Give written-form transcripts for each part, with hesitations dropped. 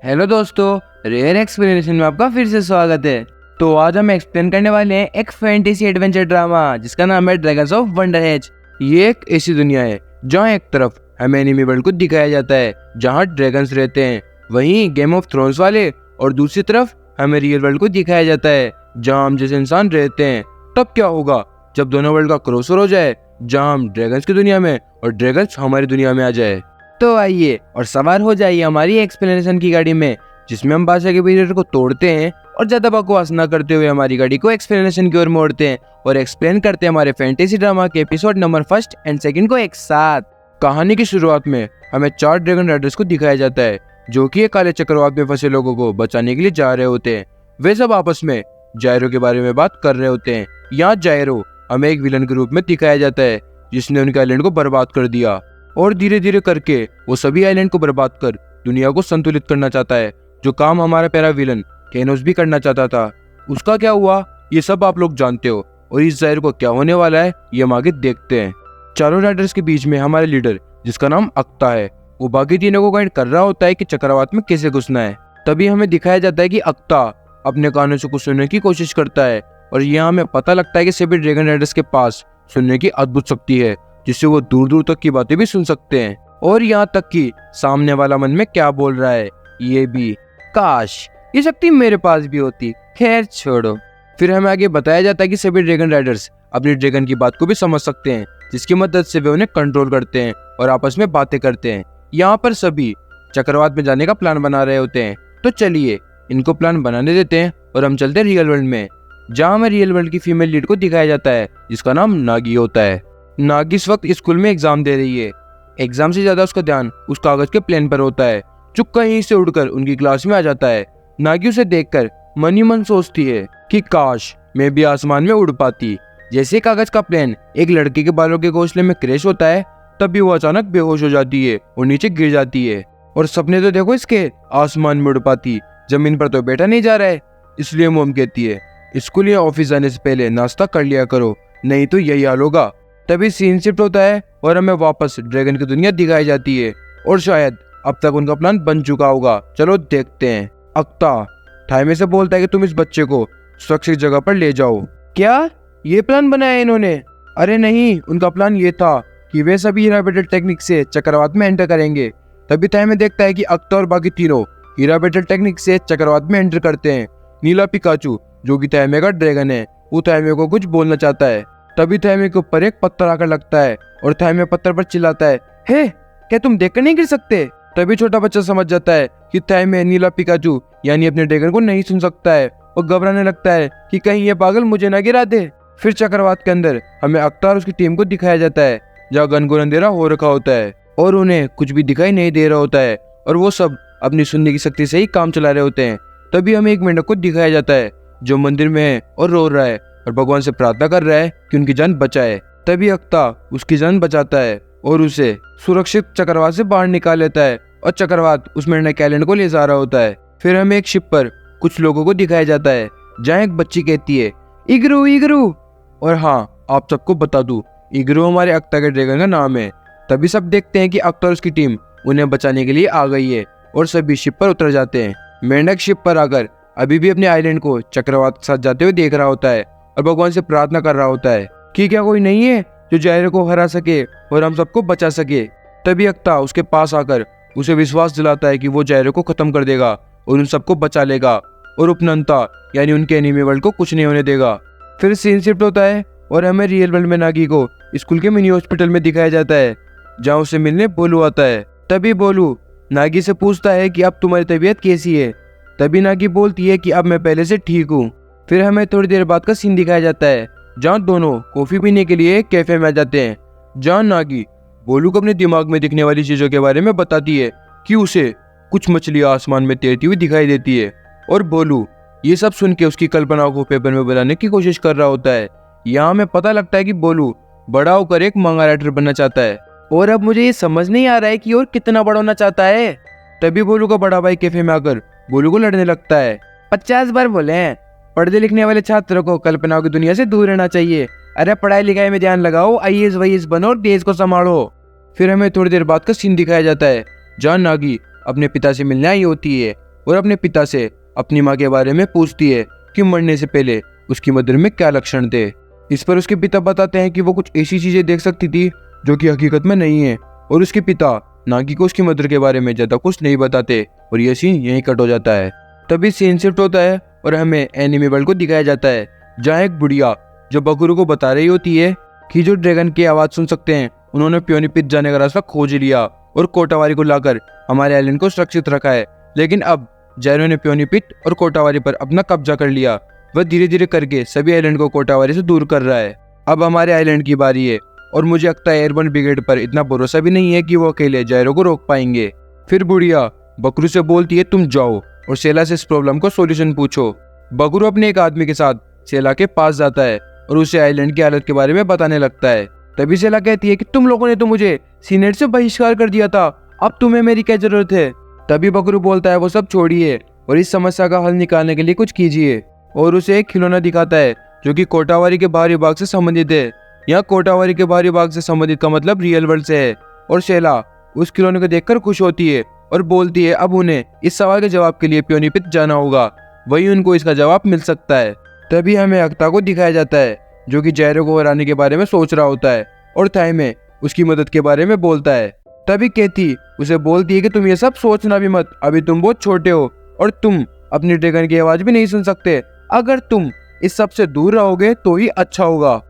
Hello दोस्तों, rare explanation में आपका फिर से स्वागत है। तो आज हम एक्सप्लेन करने वाले हैं एक फैंटेसी एडवेंचर ड्रामा जिसका नाम है ड्रैगन्स ऑफ वंडर हेज। ये एक ऐसी दुनिया है जहाँ एक तरफ हमें एनिमी वर्ल्ड को दिखाया जाता है जहाँ ड्रैगन्स रहते हैं, वहीं गेम ऑफ थ्रोन्स वाले, और दूसरी तरफ हमें रियल वर्ल्ड को दिखाया जाता है जहाँ हम जैसे इंसान रहते हैं। तब क्या होगा जब दोनों वर्ल्ड का क्रॉसओवर हो जाए, जहाँ हम ड्रैगन्स की दुनिया में और ड्रैगन्स हमारी दुनिया में आ जाए। तो आइए और सवार हो जाइए हमारी एक्सप्लेनेशन की गाड़ी में, जिसमें हम भाषा के बैरियर को तोड़ते हैं और ज्यादा बकवास न करते हुए हमारी गाड़ी को एक्सप्लेनेशन की ओर मोड़ते हैं और एक्सप्लेन करते हैं हमारे फैंटेसी ड्रामा के एपिसोड नंबर 1 और 2 को एक साथ। कहानी की शुरुआत में हमें 4 ड्रैगन राइडर्स को दिखाया जाता है जो कि एक काले चक्रवात में फंसे लोगों को बचाने के लिए जा रहे होते हैं। वे सब आपस में जायरो के बारे में बात कर रहे होते हैं। यहाँ जायरो हमें एक विलन के रूप में दिखाया जाता है जिसने उनके आइलैंड को बर्बाद कर दिया, और धीरे धीरे करके वो सभी आइलैंड को बर्बाद कर दुनिया को संतुलित करना चाहता है, जो काम हमारा प्यारा विलन थेनोस भी करना चाहता था। उसका क्या हुआ ये सब आप लोग जानते हो, और इस जाहिर को क्या होने वाला है ये हम आगे देखते हैं। चारों राइडर्स के बीच में हमारे लीडर जिसका नाम अक्ता है, वो बाकी तीनों को गाइड कर रहा होता है कि चक्रवात में कैसे घुसना है। तभी हमें दिखाया जाता है कि अक्ता अपने कानों से कुछ सुनने की कोशिश करता है, और यहाँ हमें पता लगता है कि सभी ड्रैगन राइडर्स के पास सुनने की अद्भुत शक्ति है जिससे वो दूर दूर तक की बातें भी सुन सकते हैं, और यहाँ तक कि सामने वाला मन में क्या बोल रहा है ये भी। काश ये शक्ति मेरे पास भी होती। खैर छोड़ो। फिर हमें आगे बताया जाता है कि सभी ड्रैगन राइडर्स अपनी ड्रैगन की बात को भी समझ सकते हैं, जिसकी मदद से वे उन्हें कंट्रोल करते हैं और आपस में बातें करते हैं। यहाँ पर सभी चक्रवात में जाने का प्लान बना रहे होते हैं, तो चलिए इनको प्लान बनाने देते हैं और हम चलते हैं रियल वर्ल्ड में, जहाँ हमें रियल वर्ल्ड की फीमेल लीड को दिखाया जाता है जिसका नाम नागी होता है। नागी इस वक्त स्कूल में एग्जाम दे रही है। एग्जाम से ज्यादा उसका ध्यान उस कागज के प्लेन पर होता है जो कहीं से उड़कर उनकी क्लास में आ जाता है। नागी उसे देखकर मन ही मन सोचती है कि काश मैं भी आसमान में उड़ पाती। जैसे कागज का प्लेन एक लड़के के बालों के घोंसले में क्रैश होता है, तभी वो अचानक बेहोश हो जाती है और नीचे गिर जाती है। और सपने तो देखो इसके, आसमान में उड़ पाती, जमीन पर तो बैठा नहीं जा रहा है। इसलिए मोम कहती है स्कूल या ऑफिस जाने से पहले नाश्ता कर लिया करो, नहीं तो यही हाल होगा। तभी सीन शिफ्ट होता है और हमें वापस ड्रैगन की दुनिया दिखाई जाती है, और शायद अब तक उनका प्लान बन चुका होगा। चलो देखते हैं। अक्ता थाइमे से बोलता है कि तुम इस बच्चे को सुरक्षित जगह पर ले जाओ। क्या ये प्लान बनाया इन्होंने? अरे नहीं, उनका प्लान ये था कि वे सभी हीरा टेक्निक से चक्रवात में एंटर करेंगे। तभी थाइमे देखता है कि अक्ता और बाकी तीनों हीरा टेक्निक से चक्रवात में एंटर करते हैं। नीला पिकाचू जो कि थाइमे का ड्रैगन है, वो थाइमे को कुछ बोलना चाहता है। तभी थाइमे के ऊपर एक पत्थर आकर लगता है और थाइमे पत्थर पर चिल्लाता है, हे क्या तुम देखकर नहीं गिर सकते? तभी छोटा बच्चा समझ जाता है कि थाइमे नीला पिकाचू यानी अपने ड्रैगन को नहीं सुन सकता है, और घबराने लगता है कि कहीं ये पागल मुझे ना गिरा दे। फिर चक्रवात के अंदर हमें अक्ता और उसकी टीम को दिखाया जाता है जहाँ घनघोर अंधेरा हो रखा होता है और उन्हें कुछ भी दिखाई नहीं दे रहा होता है, और वो सब अपनी सुनने की शक्ति से ही काम चला रहे होते हैं। तभी हमें एक मेंढक को दिखाया जाता है जो मंदिर में है और रो रहा है और भगवान से प्रार्थना कर रहा है कि उनकी जान बचाए। तभी अक्ता उसकी जान बचाता है और उसे सुरक्षित चक्रवात से बाहर निकाल लेता है, और चक्रवात उस मेंढक आइलैंड को ले जा रहा होता है। फिर हमें एक शिप पर कुछ लोगों को दिखाया जाता है जहाँ एक बच्ची कहती है इग्रू इग्रू। और हाँ, आप सबको बता दूं, इग्रू हमारे अक्ता के ड्रैगन का नाम है। तभी सब देखते हैं कि अक्ता और उसकी टीम उन्हें बचाने के लिए आ गई है, और सभी शिप पर उतर जाते हैं। मेंढक शिप पर आकर अभी भी अपने आइलैंड को चक्रवात के साथ जाते हुए देख रहा होता है और भगवान से प्रार्थना कर रहा होता है कि क्या कोई नहीं है जो जायरो को हरा सके और हम सबको बचा सके। तभी अक्ता उसके पास आकर उसे विश्वास दिलाता है कि वो जायरो को खत्म कर देगा और उन सबको बचा लेगा, और उपनंता यानी उनके एनिमी वर्ल्ड को कुछ नहीं होने देगा। फिर सीन शिफ्ट होता है और हमें रियल वर्ल्ड में नागी को स्कूल के मिनी हॉस्पिटल में दिखाया जाता है जहाँ उसे मिलने बोलू आता है। तभी बोलू नागी से पूछता है कि अब तुम्हारी तबीयत कैसी है। तभी नागी बोलती है कि अब मैं पहले से ठीक हूँ। फिर हमें थोड़ी देर बाद का सीन दिखाया जाता है जहाँ दोनों कॉफी पीने के लिए एक कैफे में आ जाते हैं, जहाँ नागी बोलू को अपने दिमाग में दिखने वाली चीजों के बारे में बताती है कि उसे कुछ मछलियां आसमान में तैरती हुई दिखाई देती है, और बोलू ये सब सुन के उसकी कल्पना को पेपर में बनाने की कोशिश कर रहा होता है। यहाँ हमें पता लगता है कि बोलू बड़ा होकर एक मंगा राइटर बनना चाहता है, और अब मुझे ये समझ नहीं आ रहा है कि और कितना बड़ा होना चाहता है। तभी बोलू का बड़ा भाई कैफे में आकर बोलू को लड़ने लगता है। 50 बार बोले हैं पढ़ने लिखने वाले छात्रों को कल्पनाओं की दुनिया से दूर रहना चाहिए। अरे पढ़ाई लिखाई में ध्यान लगाओ, आईएएस वाईएएस बनो और देश को संभालो। फिर हमें थोड़ी देर बाद का सीन दिखाया जाता है जहाँ नागी अपने पिता से मिलने आई होती है, और अपने पिता से अपनी माँ के बारे में पूछती है कि मरने से पहले उसकी मदर में क्या लक्षण थे। इस पर उसके पिता बताते हैं कि वो कुछ ऐसी चीजें देख सकती थी जो कि हकीकत में नहीं है, और उसके पिता नागी को उसकी मदर के बारे में ज्यादा कुछ नहीं बताते और ये सीन यहीं कट हो जाता है। तभी सीन शिफ्ट होता है और हमें एनिमी वर्ल्ड को दिखाया जाता है, जहाँ एक बुढ़िया जो बकरू को बता रही होती है कि जो ड्रैगन की आवाज सुन सकते हैं उन्होंने प्योनी पिट जाने का रास्ता खोज लिया और कोटावारी को लाकर हमारे आइलैंड को सुरक्षित रखा है। लेकिन अब जैरो ने प्योनी पिट और कोटावारी पर अपना कब्जा कर लिया। वह धीरे धीरे करके सभी आइलैंड को कोटावारी से दूर कर रहा है। अब हमारे आइलैंड की बारी है और मुझे लगता है एयरबर्न ब्रिगेड पर इतना भरोसा भी नहीं है कि वो अकेले जैरो को रोक पाएंगे। फिर बुढ़िया बकरू से बोलती है तुम जाओ और सेला से इस प्रॉब्लम को सॉल्यूशन पूछो। बकरू अपने एक आदमी के साथ सेला के पास जाता है और उसे आइलैंड की हालत के बारे में बताने लगता है। तभी सेला कहती है कि तुम लोगों ने तो मुझे सीनेट से बहिष्कार कर दिया था, अब तुम्हें मेरी क्या जरूरत है। तभी बकरू बोलता है वो सब छोड़िए और इस समस्या का हल निकालने के लिए कुछ कीजिए, और उसे एक खिलौना दिखाता है जो कि कोटावारी के बाहरी भाग से संबंधित है। यहाँ कोटावारी के बाहरी भाग से संबंधित का मतलब रियल वर्ल्ड से है। और सेला उस खिलौने को देखकर खुश होती है और बोलती है अब उन्हें इस सवाल के जवाब के लिए प्योनी पिट जाना होगा, वही उनको इसका जवाब मिल सकता है। तभी हमें अक्ता को दिखाया जाता है जो कि जैरो को हराने के बारे में सोच रहा होता है और थाई में उसकी मदद के बारे में बोलता है। तभी केती उसे बोलती है कि तुम ये सब सोचना भी मत, अभी तुम बहुत छोटे हो और तुम अपनी ड्रैगन की आवाज भी नहीं सुन सकते। अगर तुम इस सब से दूर रहोगे तो ही अच्छा होगा।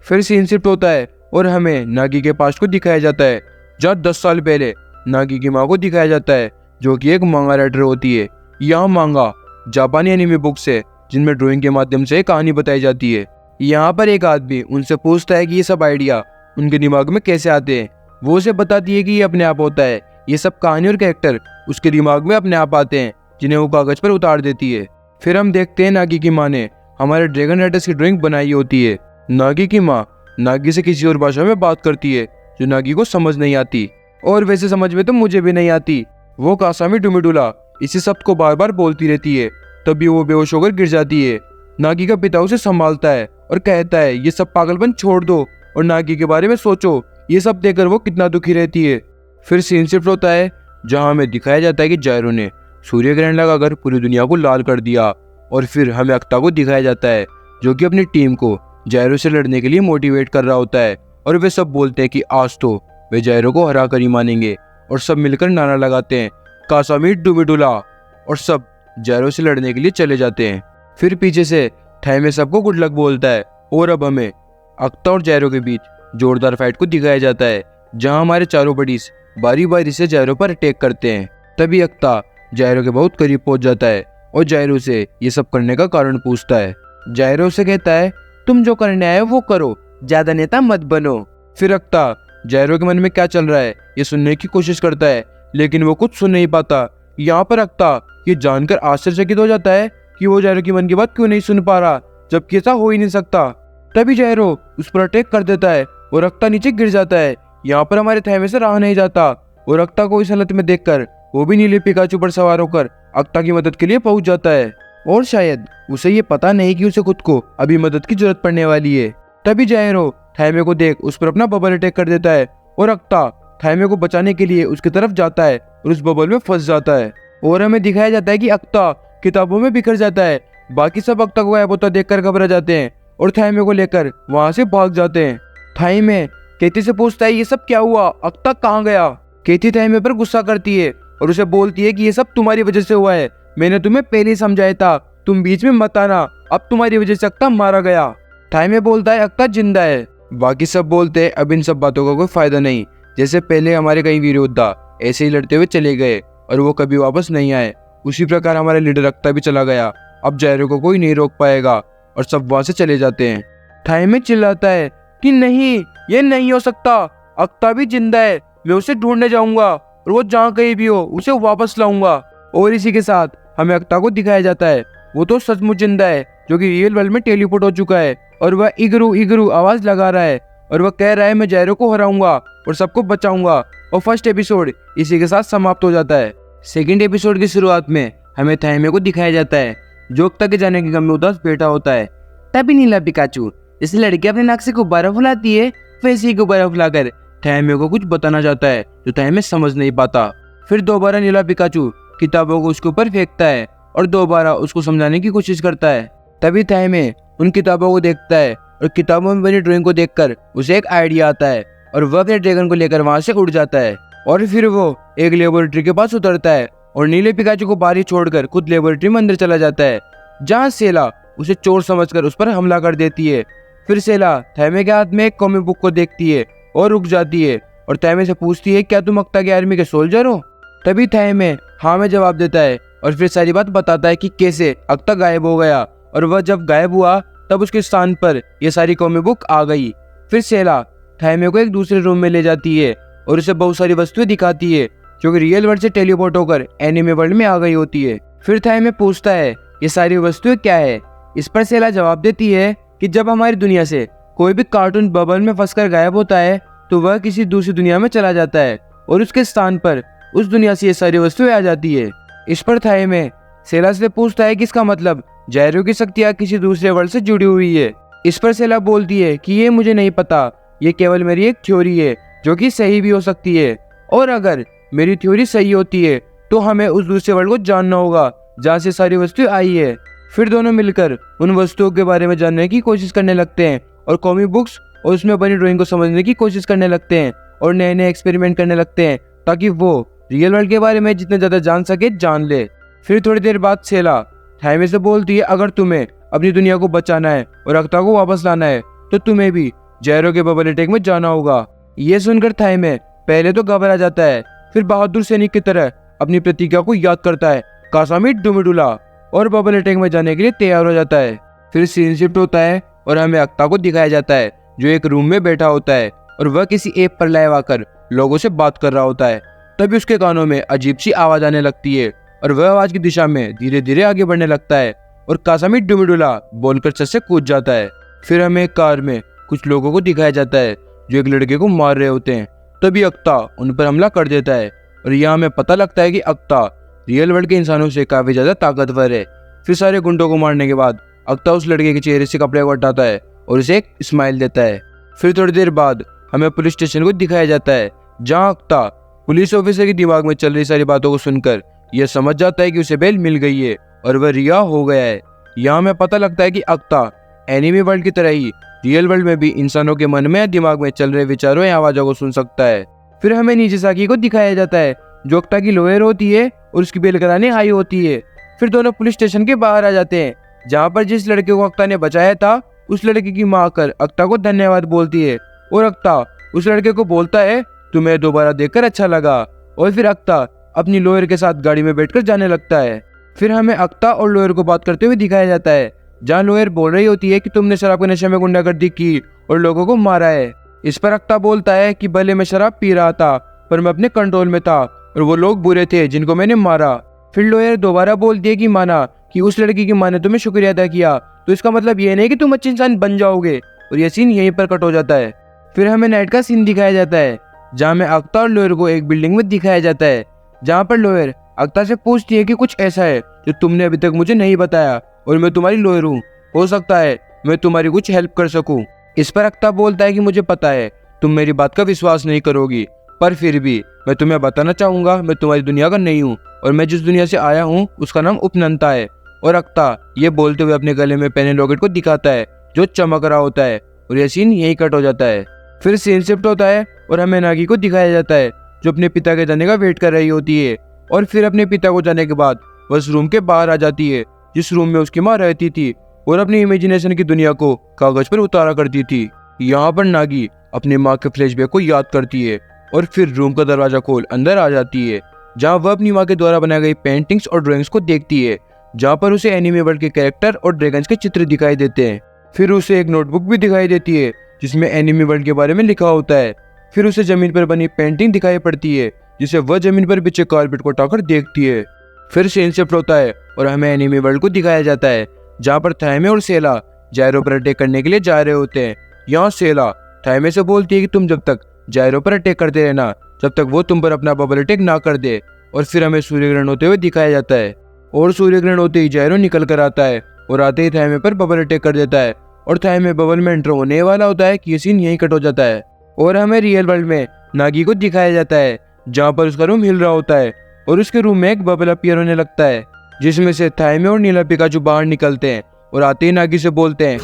फिर सीन शिफ्ट होता है और हमें नागी के पास्ट को दिखाया जाता है, जहाँ 10 साल पहले नागी की माँ को दिखाया जाता है जो कि एक मांगा राइटर होती है। यह मांगा जापानी एनिमे बुक्स है जिनमें ड्राइंग के माध्यम से कहानी बताई जाती है। यहाँ पर एक आदमी उनसे पूछता है कि ये सब आइडिया उनके दिमाग में कैसे आते हैं। वो उसे बताती है कि ये अपने आप होता है, ये सब कहानी और कैरेक्टर उसके दिमाग में अपने आप आते हैं जिन्हें वो कागज पर उतार देती है। फिर हम देखते हैं नागी की माँ ने हमारे ड्रैगन राइडर्स की ड्राइंग बनाई होती है। नागी की माँ नागी से किसी और भाषा में बात करती है जो नागी को समझ नहीं आती, और वैसे समझ में तो मुझे भी नहीं आती। वो कासामी डुमिडुला इसी शब्द को बार बार बोलती रहती है। तभी वो बेहोश होकर गिर जाती है। नागी का पिता उसे संभालता है और कहता है ये सब पागलपन छोड़ दो और नागी के बारे में सोचो। ये सब देखकर वो कितना दुखी रहती है। फिर सीन शिफ्ट होता है जहाँ हमें दिखाया जाता है कि जैरो ने सूर्य ग्रहण लगाकर पूरी दुनिया को लाल कर दिया, और फिर हमें अक्ता को दिखाया जाता है जो कि अपनी टीम को जैरो से लड़ने के लिए मोटिवेट कर रहा होता है। और वे सब बोलते हैं कि आज तो वे जैरो को हरा कर ही मानेंगे, और सब मिलकर नारा लगाते हैं कासामी डुमिडुला, और सब जैरो से लड़ने के लिए चले जाते हैं। फिर पीछे से थाई सबको गुड लक बोलता है, और अब हमें अक्ता और जैरो के बीच जोरदार फाइट को दिखाया जाता है जहां हमारे चारों बडीज बारी बारी से जैरो पर अटैक करते हैं। तभी अक्ता जैरो के बहुत करीब पहुंच जाता है और जैरो से ये सब करने का कारण पूछता है। जैरो से कहता है तुम जो करने आए वो करो, ज्यादा नेता मत बनो। फिर अक्ता जैरो के मन में क्या चल रहा है ये सुनने की कोशिश करता है, लेकिन वो कुछ सुन नहीं पाता। यहाँ पर अक्ता ये जानकर आश्चर्यचकित हो जाता है कि वो जैरो की मन की बात क्यों नहीं सुन पा रहा, जबकि ऐसा हो ही नहीं सकता। तभी जैरो उस पर अटैक कर देता है और अक्ता नीचे गिर जाता है। यहाँ पर हमारे थाई में से रहा नहीं जाता और अक्ता को इस हालत में देखकर वो भी नीले पिकाचू पर सवार होकर अक्ता की मदद के लिए पहुंच जाता है, और शायद उसे ये पता नहीं कि उसे खुद को अभी मदद की जरूरत पड़ने वाली है। तभी जैरो थाई को देख उस पर अपना बबल अटैक कर देता है और अक्ता थाई को बचाने के लिए उसकी तरफ जाता है और उस बबल में फंस जाता है। और हमें दिखाया जाता है कि अक्ता किताबों में बिखर जाता है। बाकी सब अक्ता को गायब होता देखकर घबरा जाते हैं और थाई को लेकर वहां से भाग जाते हैं। थाई में केती से पूछता है ये सब क्या हुआ, अक्ता कहाँ गया। केती थाई पर गुस्सा करती है और उसे बोलती है कि ये सब तुम्हारी वजह से हुआ है, मैंने तुम्हें पहले ही समझाया था, तुम बीच में मत आना, अब तुम्हारी वजह से अक्ता मारा गया। थाई में बोलता है अक्ता जिंदा है। बाकी सब बोलते हैं अब इन सब बातों का कोई फायदा नहीं, जैसे पहले हमारे कई वीर योद्धा ऐसे ही लड़ते हुए चले गए और वो कभी वापस नहीं आए, उसी प्रकार हमारा लीडर अक्ता भी चला गया। अब जैरो को कोई नहीं रोक पाएगा और सब वहां से चले जाते हैं। थाई में चिल्लाता है कि नहीं, ये नहीं हो सकता, अक्ता भी जिंदा है, मैं उसे ढूंढने जाऊंगा और वो जहाँ कहीं भी हो उसे वापस लाऊंगा। और इसी के साथ हमें अक्ता को दिखाया जाता है वो तो सचमुच जिंदा है, जो कि रियल वर्ल्ड में टेलीपोर्ट हो चुका है और वह इगरू इगरू आवाज लगा रहा है और वह कह रहा है मैं जैरो को हराऊंगा और सबको बचाऊंगा। और फर्स्ट एपिसोड इसी के साथ समाप्त हो जाता है। सेकंड एपिसोड की शुरुआत में हमें थाई को दिखाया जाता है जो अक्ता के जाने के गम में उदास बैठा होता है। तभी नीला पिकाचू इस लड़की अपने नाक से गुब्बारा फुलाती है, वैसे ही गुब्बारा फुलाकर थाई को कुछ बताना चाहता है जो थाई समझ नहीं पाता। फिर दोबारा नीला पिकाचू किताबों को उसके ऊपर फेंकता है और दोबारा उसको समझाने की कोशिश करता है। तभी थाइमे उन किताबों को देखता है और किताबों में बनी ड्राइंग को देखकर उसे एक आइडिया आता है और वह अपने ड्रैगन को लेकर वहां से उड़ जाता है और फिर वो एक लेबोरेटरी के पास उतरता है और नीले पिकाचू को बाहर ही छोड़कर खुद लेबोरेटरी में अंदर चला जाता है, जहाँ सेला उसे चोर समझकर उस पर हमला कर देती है। फिर सेला थाइमे के हाथ में एक कॉमिक बुक को देखती है और रुक जाती है और थाइमे से पूछती है, क्या तुम अक्ता की आर्मी के सोल्जर हो? तभी थाइमे हाँ में जवाब देता है और फिर सारी बात बताता है कि कैसे अक्ता गायब हो गया और वह जब गायब हुआ तब उसके स्थान पर यह सारी कॉमिक बुक आ गई। फिर सेला थाइमे को एक दूसरे रूम में ले जाती है और उसे बहुत सारी वस्तुएं दिखाती है जो कि रियल वर्ल्ड से टेलीपोर्ट होकर एनिमे वर्ल्ड में आ गई होती है। फिर थाइमे पूछता है ये सारी वस्तुएं क्या है? इस पर सेला जवाब देती है कि जब हमारी दुनिया से कोई भी कार्टून बबल में फंसकर गायब होता है तो वह किसी दूसरी दुनिया में चला जाता है और उसके स्थान पर उस दुनिया से ये सारी वस्तुएं आ जाती है। इस पर थाइमे सेला से पूछता है कि इसका मतलब जायरो की शक्तियां किसी दूसरे वर्ल्ड से जुड़ी हुई है। इस पर सेला बोलती है कि ये मुझे नहीं पता, ये केवल मेरी एक थ्योरी है जो कि सही भी हो सकती है, और अगर मेरी थ्योरी सही होती है तो हमें उस दूसरे वर्ल्ड को जानना होगा जहाँ से सारी वस्तुएं आई है। फिर दोनों मिलकर उन वस्तुओं के बारे में जानने की कोशिश करने लगते हैं और कॉमिक बुक्स और उसमें बनी ड्राइंग को समझने की कोशिश करने लगते हैं और नए नए एक्सपेरिमेंट करने लगते हैं ताकि वो रियल वर्ल्ड के बारे में जितना ज्यादा जान सके जान ले। फिर थोड़ी देर बाद सेला थाइमे से बोलती है, अगर तुम्हें अपनी दुनिया को बचाना है और अक्ता को वापस लाना है तो तुम्हें भी जायरो के बबल अटैक में जाना होगा। ये सुनकर थाइमे पहले तो घबरा जाता है, फिर बहादुर सैनिक की तरह अपनी प्रतिज्ञा को याद करता है, कासामी डुमिडुला, और बबल अटैक में जाने के लिए तैयार हो जाता है। फिर सीन शिफ्ट होता है और हमें अक्ता को दिखाया जाता है जो एक रूम में बैठा होता है और वह किसी ऐप पर लाइव आकर लोगों से बात कर रहा होता है। तभी उसके कानों में अजीब सी आवाज आने लगती है और वह आवाज की दिशा में धीरे धीरे आगे बढ़ने लगता है और कासामी डुमिडुला बोलकर छत से कूद जाता है। फिर हमें एक कार में कुछ लोगों को दिखाया जाता है जो एक लड़के को मार रहे होते हैं। तभी अक्ता उन पर हमला कर देता है और यहाँ हमें पता लगता है कि अक्ता रियल वर्ल्ड के इंसानों से काफी ज्यादा ताकतवर है। फिर सारे गुंडों को मारने के बाद अक्ता उस लड़के के चेहरे से कपड़े को हटाता है और उसे एक स्माइल देता है। फिर थोड़ी देर बाद हमें पुलिस स्टेशन को दिखाया जाता है जहाँ अक्ता पुलिस ऑफिसर के दिमाग में चल रही सारी बातों को सुनकर यह समझ जाता है कि उसे बेल मिल गई है और वह रिहा हो गया है। यहाँ हमें पता लगता है कि अक्ता एनिमे वर्ल्ड की तरह ही रियल वर्ल्ड में भी इंसानों के मन में या दिमाग में चल रहे विचारों या आवाजों को सुन सकता है। फिर हमें नीजिसाकी को दिखाया जाता है जो अक्ता की लॉयर होती है और उसकी बेल कराने आई होती है। फिर दोनों पुलिस स्टेशन के बाहर आ जाते हैं जहाँ पर जिस लड़के को अक्ता ने बचाया था उस लड़के की माँ आकर अक्ता को धन्यवाद बोलती है और अक्ता उस लड़के को बोलता है, तुम्हें दोबारा देखकर अच्छा लगा, और फिर अक्ता अपनी लॉयर के साथ गाड़ी में बैठकर जाने लगता है। फिर हमें अक्ता और लॉयर को बात करते हुए दिखाया जाता है जहाँ लॉयर बोल रही होती है कि तुमने शराब के नशे में गुंडागर्दी की और लोगों को मारा है। इस पर अक्ता बोलता है कि भले मैं शराब पी रहा था पर मैं अपने कंट्रोल में था और वो लोग बुरे थे जिनको मैंने मारा। फिर लॉयर दोबारा बोलती है कि माना कि उस लड़की की माँ ने तुम्हें शुक्रिया अदा किया तो इसका मतलब ये नहीं कि तुम अच्छे इंसान बन जाओगे, और यह सीन यहीं पर कट हो जाता है। फिर हमें नाइट का सीन दिखाया जाता है जहाँ में अक्ता और लॉयर को एक बिल्डिंग में दिखाया जाता है जहाँ पर लॉयर अक्ता से पूछती है कि कुछ ऐसा है जो तुमने अभी तक मुझे नहीं बताया और मैं तुम्हारी लॉयर हूँ, हो सकता है मैं तुम्हारी कुछ हेल्प कर सकूं। इस पर अक्ता बोलता है कि मुझे पता है तुम मेरी बात का विश्वास नहीं करोगी, पर फिर भी मैं तुम्हें बताना चाहूंगा मैं तुम्हारी दुनिया का नहीं हूँ और मैं जिस दुनिया से आया हूँ उसका नाम उपनंता है। और अक्ता ये बोलते हुए अपने गले में पहने लॉकेट को दिखाता है जो चमक रहा होता है और यह सीन यहीं कट हो जाता है। फिर सीन शिफ्ट होता है और हमें नागी को दिखाया जाता है जो अपने पिता के जाने का वेट कर रही होती है और फिर अपने पिता को जाने के बाद वह उस रूम के बाहर आ जाती है जिस रूम में उसकी माँ रहती थी और अपनी इमेजिनेशन की दुनिया को कागज पर उतारा करती थी। यहाँ पर नागी अपनी माँ के फ्लैशबैक को याद करती है और फिर रूम का दरवाजा खोल अंदर आ जाती है जहाँ वह अपनी माँ के द्वारा बनाई गई पेंटिंग्स और ड्राइंग्स को देखती है जहाँ पर उसे एनिमे वर्ल्ड के कैरेक्टर और ड्रैगन्स के चित्र दिखाई देते हैं। फिर उसे एक नोटबुक भी दिखाई देती है जिसमें एनिमे वर्ल्ड के बारे में लिखा होता है। फिर उसे जमीन पर बनी पेंटिंग दिखाई पड़ती है जिसे वह जमीन पर बिछे कारपेट को उठाकर देखती है। फिर सीन शिफ्ट होता है और हमें एनिमे वर्ल्ड को दिखाया जाता है जहाँ पर थाइमे और सेला जायरो पर अटैक करने के लिए जा रहे होते हैं। यहाँ सेला थाइमे से बोलती है कि तुम जब तक जायरो पर अटैक करते रहना जब तक वो तुम पर अपना बबल अटैक ना कर दे। और फिर हमें सूर्य ग्रहण होते हुए दिखाया जाता है और सूर्य ग्रहण होते ही जायरो निकल कर आता है और आते ही थाइमे पर बबल अटैक कर देता है और थाइमे बबल में एंटर होने वाला होता है कि ये सीन यहीं कट हो जाता है। और हमें रियल वर्ल्ड में नागी को दिखाया जाता है जहाँ पर उसका रूम हिल रहा होता है और उसके रूम में एक बबल अपीयर होने लगता है, जिसमें से थाइमे और नीला पिकाचू बाहर निकलते हैं और आते ही नागी से बोलते हैं,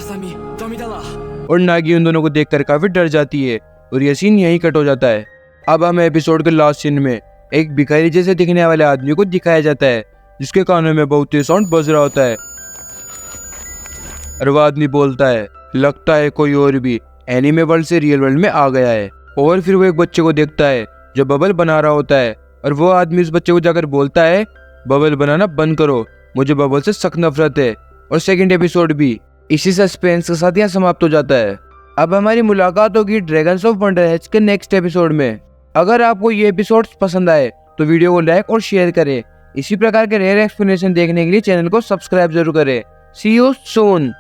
और नागी उन दोनों को देखकर काफी डर जाती है और ये सीन यहीं कट हो जाता है। अब हमें एपिसोड के लास्ट सीन में एक भिखारी जैसे दिखने वाले आदमी को दिखाया जाता है, जिसके कानों में बहुत तेज साउंड बज रहा होता है और वो आदमी बोलता है, लगता है कोई और भी एनिमे वर्ल्ड से रियल वर्ल्ड में आ गया है। और फिर वो एक बच्चे को देखता है जो बबल बना रहा होता है, और वो आदमी उस बच्चे को जाकर बोलता है, बबल बनाना बंद करो, मुझे बबल से सख्त नफरत है। और सेकंड एपिसोड भी इसी सस्पेंस के साथ यहाँ समाप्त हो जाता है। अब हमारी मुलाकात होगी ड्रैगन्स ऑफ वंडर हेड्स के नेक्स्ट एपिसोड में। अगर आपको ये एपिसोड पसंद आए तो वीडियो को लाइक और शेयर करें। इसी प्रकार के रेयर एक्सप्लेनेशन देखने के लिए चैनल को सब्सक्राइब जरूर करें। सी यू सून।